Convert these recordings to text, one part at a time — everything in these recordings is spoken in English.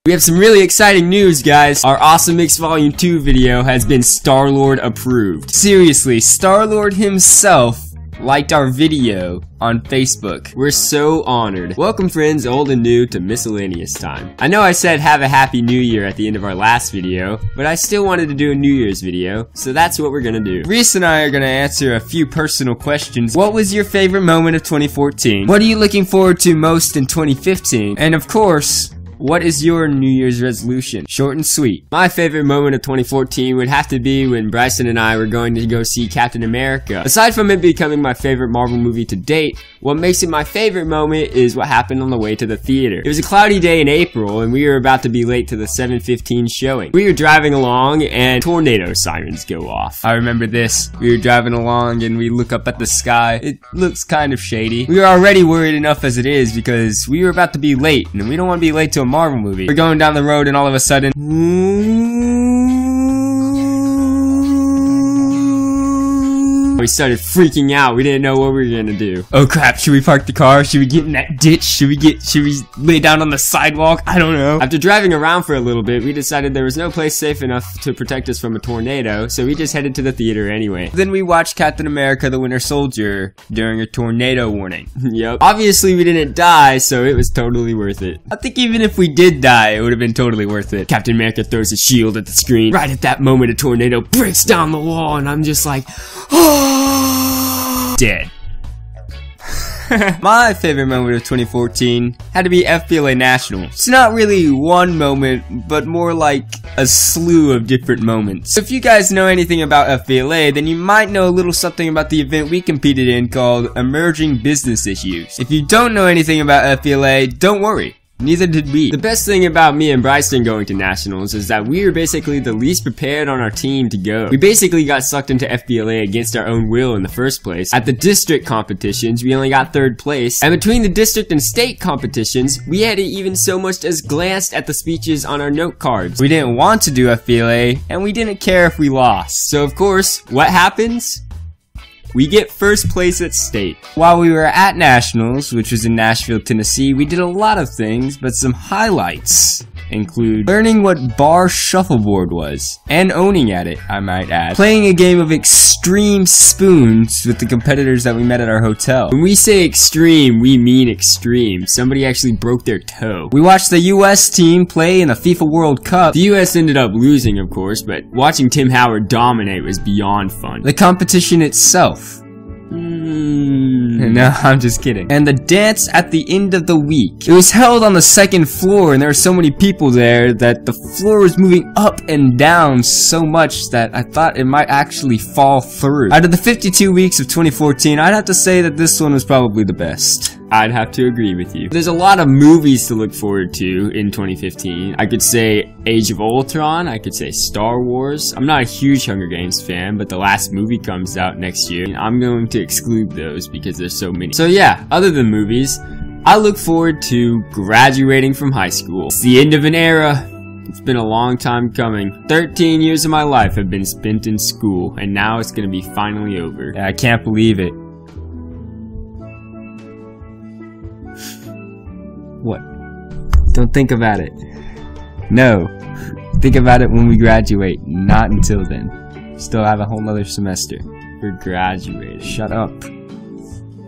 We have some really exciting news, guys. Our Awesome Mix Volume 2 video has been Star-Lord approved. Seriously, Star-Lord himself liked our video on Facebook. We're so honored. Welcome friends, old and new, to miscellaneous time. I know I said have a happy new year at the end of our last video, but I still wanted to do a New Year's video, so that's what we're gonna do. Reese and I are gonna answer a few personal questions. What was your favorite moment of 2014? What are you looking forward to most in 2015? And of course, what is your New Year's resolution? Short and sweet. My favorite moment of 2014 would have to be when Bryson and I were going to go see Captain America. Aside from it becoming my favorite Marvel movie to date, what makes it my favorite moment is what happened on the way to the theater. It was a cloudy day in April and we were about to be late to the 7:15 showing. We were driving along and tornado sirens go off. I remember this. We were driving along and we look up at the sky. It looks kind of shady. We were already worried enough as it is because we were about to be late and we don't want to be late to a Marvel movie. We're going down the road and all of a sudden, we started freaking out. We didn't know what we were gonna do. Oh crap, should we park the car? Should we get in that ditch? Should we lay down on the sidewalk? I don't know. After driving around for a little bit, we decided there was no place safe enough to protect us from a tornado, so we just headed to the theater anyway. Then we watched Captain America the Winter Soldier during a tornado warning. Yep. Obviously we didn't die, so it was totally worth it. I think even if we did die, it would have been totally worth it. Captain America throws his shield at the screen. Right at that moment, a tornado breaks down the wall, and I'm just like, oh! Dead. My favorite moment of 2014 had to be FBLA Nationals. It's not really one moment, but more like a slew of different moments. So if you guys know anything about FBLA, then you might know a little something about the event we competed in called Emerging Business Issues. If you don't know anything about FBLA, don't worry. Neither did we. The best thing about me and Bryson going to Nationals is that we were basically the least prepared on our team to go. We basically got sucked into FBLA against our own will in the first place. At the district competitions, we only got 3rd place. And between the district and state competitions, we hadn't even so much as glanced at the speeches on our note cards. We didn't want to do FBLA, and we didn't care if we lost. So of course, what happens? We get 1st place at state. While we were at Nationals, which was in Nashville, Tennessee, we did a lot of things, but some highlights include learning what bar shuffleboard was, and owning at it, I might add. Playing a game of extreme spoons with the competitors that we met at our hotel. When we say extreme, we mean extreme. Somebody actually broke their toe. We watched the US team play in the FIFA World Cup. The US ended up losing, of course, but watching Tim Howard dominate was beyond fun. The competition itself. No, I'm just kidding. And the dance at the end of the week. It was held on the 2nd floor and there were so many people there that the floor was moving up and down so much that I thought it might actually fall through. Out of the 52 weeks of 2014, I'd have to say that this one was probably the best. I'd have to agree with you. There's a lot of movies to look forward to in 2015. I could say Age of Ultron, I could say Star Wars. I'm not a huge Hunger Games fan, but the last movie comes out next year. I'm going to exclude those because there's so many. So yeah, other than movies, I look forward to graduating from high school. It's the end of an era. It's been a long time coming. 13 years of my life have been spent in school, and now it's gonna be finally over. I can't believe it. What? Don't think about it. No. Think about it when we graduate, not until then. Still have a whole nother semester. We're graduating. Shut up.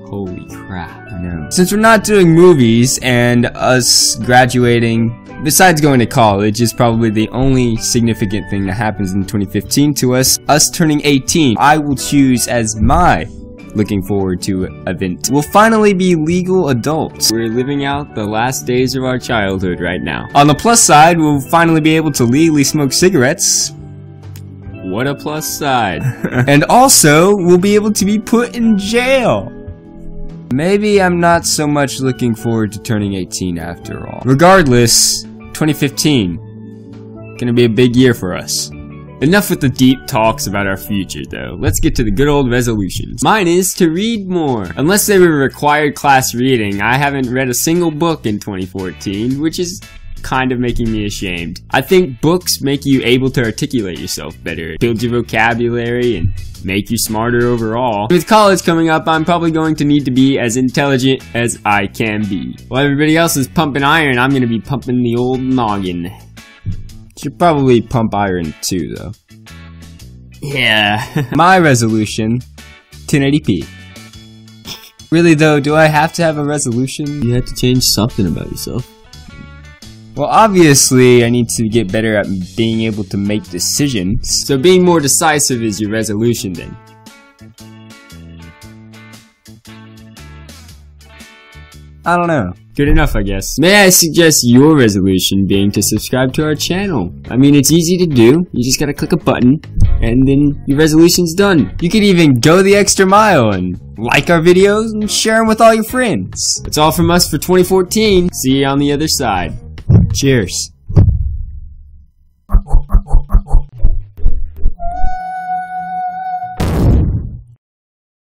Holy crap, I know. Since we're not doing movies and us graduating, besides going to college, is probably the only significant thing that happens in 2015 to us turning 18, I will choose as my looking forward to event. We'll finally be legal adults. We're living out the last days of our childhood right now. On the plus side, we'll finally be able to legally smoke cigarettes. What a plus side. And also, we'll be able to be put in jail. Maybe I'm not so much looking forward to turning 18 after all. Regardless, 2015, gonna be a big year for us. Enough with the deep talks about our future though. Let's get to the good old resolutions. Mine is to read more. Unless they were required class reading, I haven't read a single book in 2014, which is kind of making me ashamed. I think books make you able to articulate yourself better, build your vocabulary, and make you smarter overall. With college coming up, I'm probably going to need to be as intelligent as I can be. While everybody else is pumping iron, I'm gonna be pumping the old noggin. Should probably pump iron too, though. Yeah. My resolution, 1080p. Really though, do I have to have a resolution? You have to change something about yourself. Well, obviously, I need to get better at being able to make decisions. So being more decisive is your resolution then. I don't know. Good enough, I guess. May I suggest your resolution being to subscribe to our channel? I mean, it's easy to do. You just gotta click a button, and then your resolution's done. You could even go the extra mile and like our videos and share them with all your friends. That's all from us for 2014. See you on the other side. Cheers.